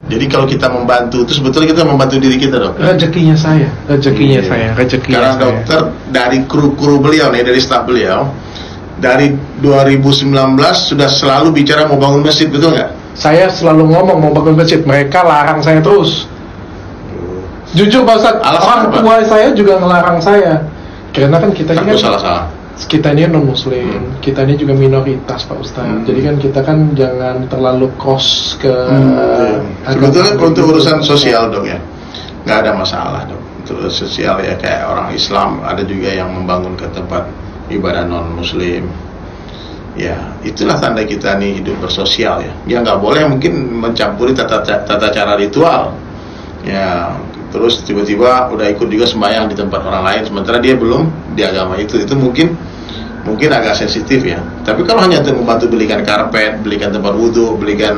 Jadi kalau kita membantu itu sebetulnya kita membantu diri kita, dok. Rezekinya saya. Karena dokter dari kru beliau nih, dari staf beliau, dari 2019 sudah selalu bicara mau bangun masjid, betul nggak? Saya selalu ngomong mau bangun masjid, mereka larang saya terus. Jujur Pak Ustadz, orang tua saya juga ngelarang saya. Karena kan kita ini salah. Kita ini non muslim, kita ini juga minoritas Pak Ustadz. Jadi kan kita kan jangan terlalu cross ke sebetulnya untuk urusan sosial, dok, ya nggak ada masalah, dok. Untuk sosial ya kayak orang Islam ada juga yang membangun ke tempat ibadah non muslim. Ya itulah tanda kita nih hidup bersosial ya. Ya nggak boleh mungkin mencampuri tata cara ritual. Ya terus tiba-tiba udah ikut juga sembahyang di tempat orang lain sementara dia belum di agama itu mungkin agak sensitif ya. Tapi kalau hanya untuk membantu belikan karpet, belikan tempat wudhu, belikan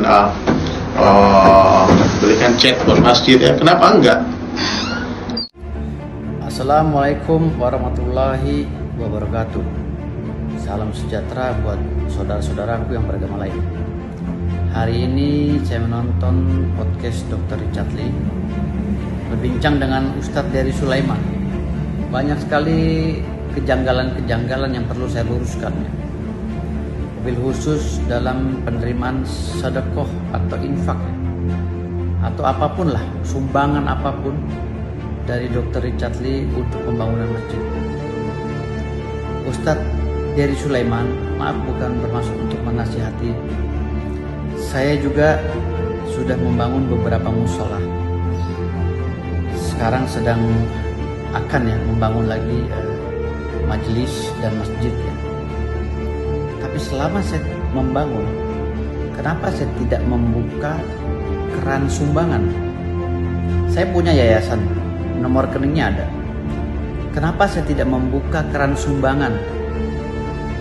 cat buat masjid, ya kenapa enggak? Assalamualaikum warahmatullahi wabarakatuh. Salam sejahtera buat saudara-saudaraku yang beragama lain. Hari ini saya menonton podcast Dr. Richard Lee berbincang dengan Ustadz Dery Sulaiman. Banyak sekali kejanggalan-kejanggalan yang perlu saya luruskan. Wabil khusus dalam penerimaan sedekah atau infak atau apapun lah, sumbangan apapun dari Dr. Richard Lee untuk pembangunan masjid. Ustadz Dery Sulaiman, maaf bukan bermaksud untuk menasihati. Saya juga sudah membangun beberapa musola. Sekarang sedang akan membangun lagi majelis dan masjid ya. Tapi selama saya membangun, kenapa saya tidak membuka keran sumbangan? Saya punya yayasan, nomor rekeningnya ada. Kenapa saya tidak membuka keran sumbangan?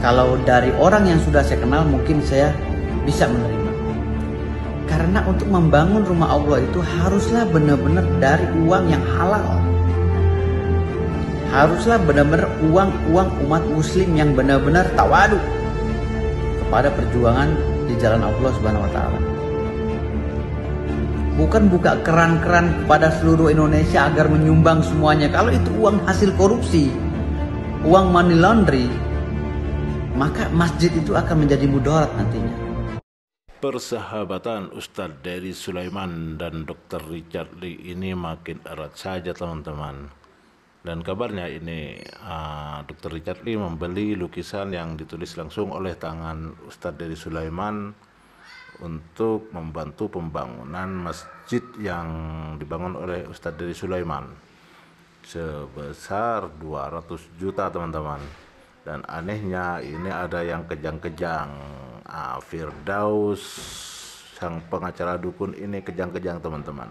Kalau dari orang yang sudah saya kenal mungkin saya bisa menerima. Karena untuk membangun rumah Allah itu haruslah benar-benar dari uang yang halal. Haruslah benar-benar uang umat muslim yang benar-benar tawadu kepada perjuangan di jalan Allah Subhanahu wa taala. Bukan buka keran-keran kepada seluruh Indonesia agar menyumbang semuanya. Kalau itu uang hasil korupsi, uang money laundry, maka masjid itu akan menjadi mudarat nantinya. Persahabatan Ustadz Dery Sulaiman dan Dr. Richard Lee ini makin erat saja teman-teman. Dan kabarnya ini Dr. Richard Lee membeli lukisan yang ditulis langsung oleh tangan Ustadz Dery Sulaiman untuk membantu pembangunan masjid yang dibangun oleh Ustadz Dery Sulaiman sebesar 200 juta teman-teman. Dan anehnya ini ada yang kejang-kejang. Firdaus sang pengacara dukun ini kejang-kejang teman-teman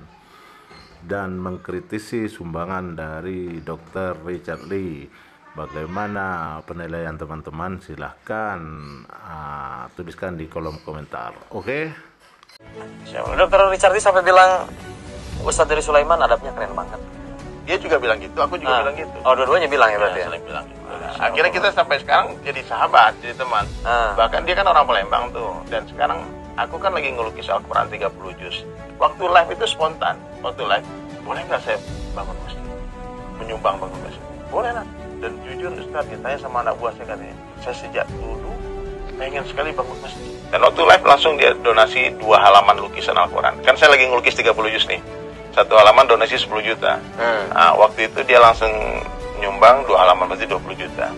dan mengkritisi sumbangan dari Dr. Richard Lee. Bagaimana penilaian teman-teman? Silahkan tuliskan di kolom komentar. Oke? Dr. Richard Lee sampai bilang Ustadz Dery Sulaiman adabnya keren banget. Dia juga bilang gitu, aku juga bilang gitu. Oh, dua-duanya bilang ya berarti ya? Saling bilang gitu. Akhirnya kita sampai sekarang jadi sahabat, jadi teman. Bahkan dia kan orang Palembang tuh. Dan sekarang aku kan lagi ngelukis Al-Quran 30 juz. Waktu live itu spontan. Waktu live, boleh nggak saya bangun masjid? Menyumbang bangun masjid? Boleh lah. Dan jujur Ustadz, ditanya sama anak buah saya katanya, saya sejak dulu pengen sekali bangun masjid. Dan waktu live langsung dia donasi 2 halaman lukisan Al-Quran. Kan saya lagi ngelukis 30 juz nih. 1 halaman donasi 10 juta. Nah, waktu itu dia langsung nyumbang 2 halaman masjid 20 juta.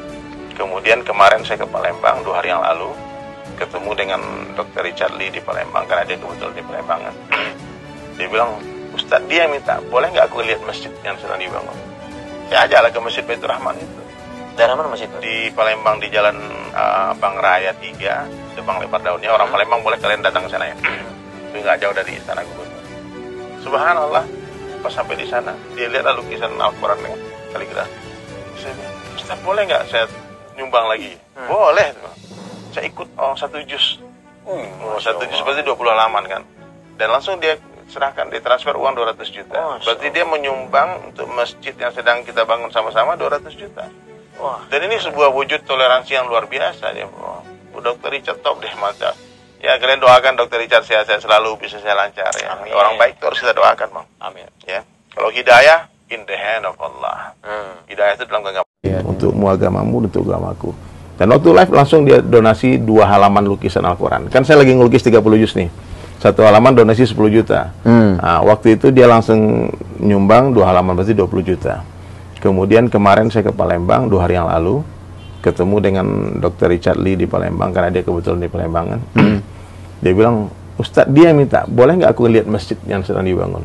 Kemudian kemarin saya ke Palembang 2 hari yang lalu, ketemu dengan Dr. Richard Lee di Palembang karena dia kebetulan di Palembang kan. Dia bilang, Ustadz, dia minta, boleh nggak aku lihat masjid yang sedang dibangun? Saya ajaklah ke Masjid Baitur Rahman itu. Daerah mana masjid? Di Palembang di Jalan Bang Raya 3, Debang Lebar Daunnya. Orang Palembang boleh kalian datang ke sana ya. Itu nggak jauh dari Istana Gubernur. Subhanallah, pas sampai di sana, dia lihat lukisan Al-Quran dengan kaligrafi. Saya bilang, Ustaz, boleh nggak saya nyumbang lagi? Boleh. Saya ikut 1 juz. 1 juz berarti 20 halaman kan. Dan langsung dia serahkan, dia transfer uang 200 juta. Berarti dia menyumbang untuk masjid yang sedang kita bangun sama-sama 200 juta. Dan ini sebuah wujud toleransi yang luar biasa. Dia, Dr. Richard top deh, mantap. Ya, kalian doakan Dr. Richard sehat-sehat selalu, bisnisnya lancar ya. Amin. Orang baik itu harus kita doakan, Bang. Amin. Ya. Kalau hidayah in the hand of Allah. Hidayah itu dalam genggaman. Ya, untukmu agamamu, untuk agamaku. Dan waktu live langsung dia donasi 2 halaman lukisan Al-Quran. Kan saya lagi ngelukis 30 juz nih. 1 halaman donasi 10 juta. Nah, waktu itu dia langsung nyumbang 2 halaman, berarti 20 juta. Kemudian kemarin saya ke Palembang 2 hari yang lalu, ketemu dengan Dr. Richard Lee di Palembang, karena dia kebetulan di Palembang kan. Dia bilang, Ustadz, dia minta, boleh nggak aku lihat masjid yang sedang dibangun?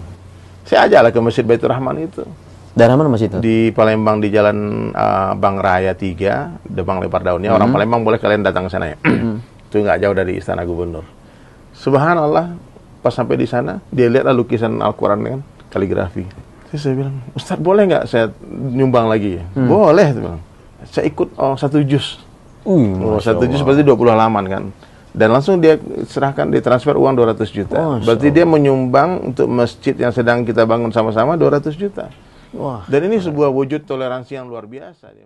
Saya ajaklah ke Masjid Baitur Rahman itu. Daerah mana masjid itu? Di Palembang, di Jalan Bang Raya 3, Debang Lepar Daunnya. Orang Palembang boleh kalian datang ke sana ya. Itu nggak jauh dari Istana Gubernur. Subhanallah, pas sampai di sana, dia lihatlah lukisan Al-Quran kan, kaligrafi. Terus saya bilang, Ustadz boleh nggak saya nyumbang lagi? Boleh, dia bilang. Saya ikut 1 juz. 1 juz berarti 20 halaman kan. Dan langsung dia serahkan, ditransfer uang 200 juta. Berarti dia menyumbang untuk masjid yang sedang kita bangun sama-sama 200 juta. Wah. Dan ini sebuah wujud toleransi yang luar biasa.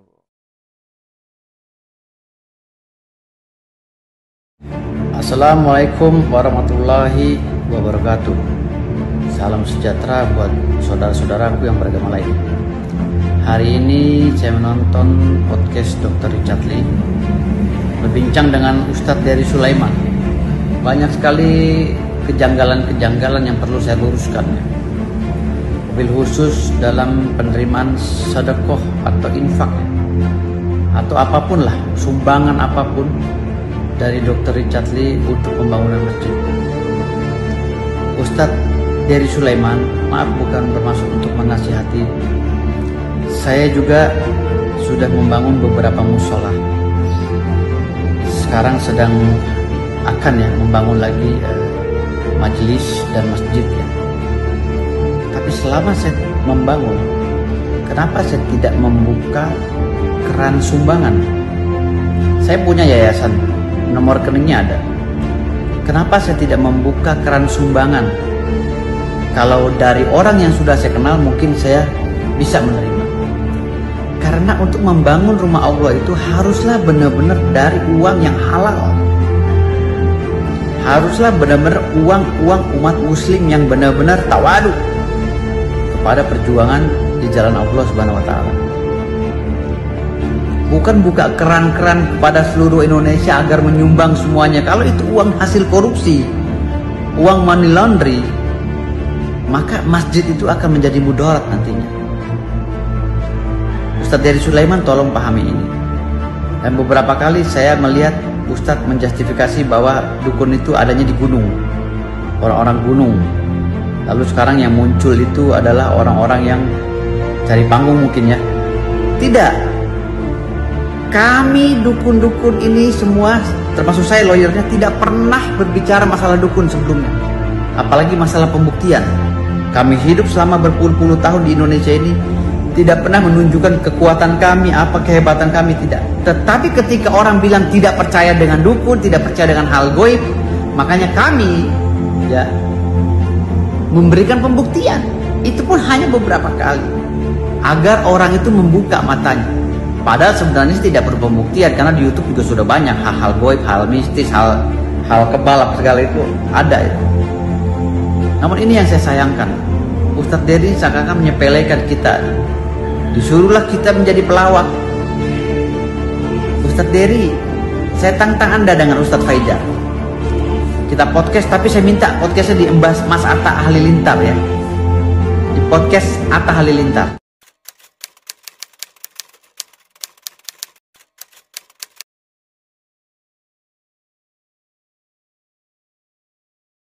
Assalamualaikum warahmatullahi wabarakatuh. Salam sejahtera buat saudara-saudaraku yang beragama lain. Hari ini saya menonton podcast Dr. Richard Lee, berbincang dengan Ustadz Dery Sulaiman. Banyak sekali kejanggalan-kejanggalan yang perlu saya luruskan. Mobil khusus dalam penerimaan sedekah atau infak, atau apapun lah, sumbangan apapun dari Dr. Richard Lee untuk pembangunan masjid. Ustadz Dery Sulaiman, maaf bukan bermaksud untuk menasihati. Saya juga sudah membangun beberapa musola. Sekarang sedang akan ya membangun lagi majelis dan masjid ya. Tapi selama saya membangun, kenapa saya tidak membuka keran sumbangan? Saya punya yayasan, nomor rekeningnya ada. Kenapa saya tidak membuka keran sumbangan? Kalau dari orang yang sudah saya kenal mungkin saya bisa menerima. Karena untuk membangun rumah Allah itu haruslah benar-benar dari uang yang halal. Haruslah benar-benar uang umat muslim yang benar-benar tawadu kepada perjuangan di jalan Allah Subhanahu wa taala. Bukan buka keran-keran kepada seluruh Indonesia agar menyumbang semuanya. Kalau itu uang hasil korupsi, uang money laundry, maka masjid itu akan menjadi mudarat nantinya. Ustadz Dery Sulaiman tolong pahami ini. Dan beberapa kali saya melihat Ustadz menjustifikasi bahwa dukun itu adanya di gunung, orang-orang gunung. Lalu sekarang yang muncul itu adalah orang-orang yang cari panggung mungkin ya. Tidak. Kami dukun-dukun ini semua, termasuk saya lawyernya, tidak pernah berbicara masalah dukun sebelumnya. Apalagi masalah pembuktian. Kami hidup selama berpuluh-puluh tahun di Indonesia ini, tidak pernah menunjukkan kekuatan kami, apa kehebatan kami, tidak. Tetapi ketika orang bilang tidak percaya dengan dukun, tidak percaya dengan hal goib, makanya kami ya memberikan pembuktian. Itu pun hanya beberapa kali, agar orang itu membuka matanya. Padahal sebenarnya tidak perlu pembuktian, karena di YouTube juga sudah banyak hal-hal goib, hal mistis, hal kebal, segala itu ada itu. Namun ini yang saya sayangkan, Ustadz Dery seakan-akan menyepelekan kita. Disuruhlah kita menjadi pelawak. Ustadz Dery, saya tantang Anda dengan Ustadz Fajar. Kita podcast, tapi saya minta podcastnya diembas Mas Atta Halilintar ya. Di podcast Atta Halilintar.